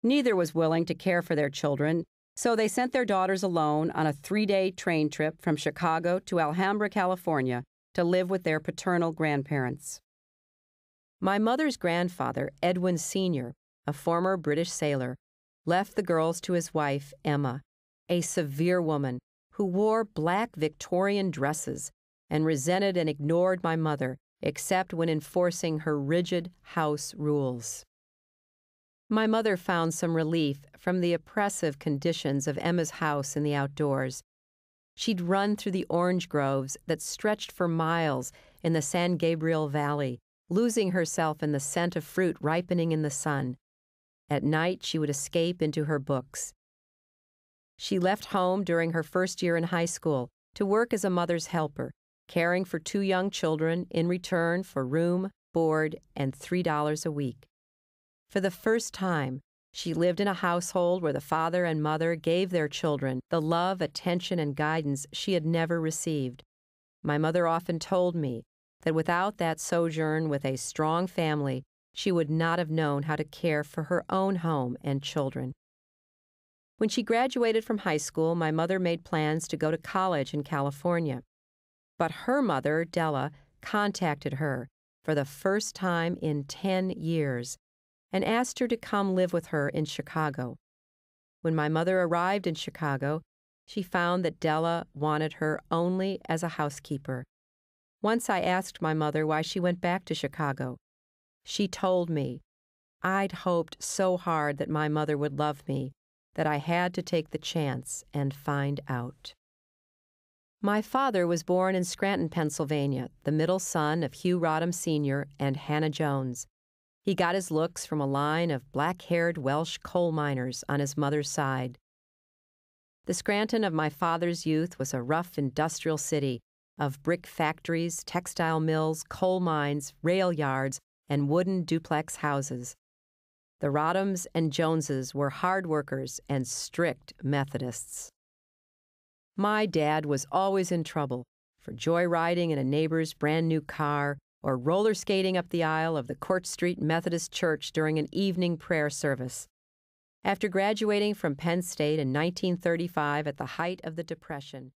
Neither was willing to care for their children, so they sent their daughters alone on a 3-day train trip from Chicago to Alhambra, California, to live with their paternal grandparents. My mother's grandfather, Edwin Sr., a former British sailor, left the girls to his wife, Emma, a severe woman who wore black Victorian dresses and resented and ignored my mother, except when enforcing her rigid house rules. My mother found some relief from the oppressive conditions of Emma's house in the outdoors. She'd run through the orange groves that stretched for miles in the San Gabriel Valley, losing herself in the scent of fruit ripening in the sun. At night, she would escape into her books. She left home during her first year in high school to work as a mother's helper, caring for 2 young children in return for room, board, and $3 a week. For the first time, she lived in a household where the father and mother gave their children the love, attention, and guidance she had never received. My mother often told me that without that sojourn with a strong family, she would not have known how to care for her own home and children. When she graduated from high school, my mother made plans to go to college in California. But her mother, Della, contacted her for the first time in 10 years and asked her to come live with her in Chicago. When my mother arrived in Chicago, she found that Della wanted her only as a housekeeper. Once I asked my mother why she went back to Chicago. She told me, "I'd hoped so hard that my mother would love me that I had to take the chance and find out." My father was born in Scranton, Pennsylvania, the middle son of Hugh Rodham Sr. and Hannah Jones. He got his looks from a line of black-haired Welsh coal miners on his mother's side. The Scranton of my father's youth was a rough industrial city of brick factories, textile mills, coal mines, rail yards, and wooden duplex houses. The Rodhams and Joneses were hard workers and strict Methodists. My dad was always in trouble for joyriding in a neighbor's brand-new car or roller skating up the aisle of the Court Street Methodist Church during an evening prayer service. After graduating from Penn State in 1935 at the height of the Depression,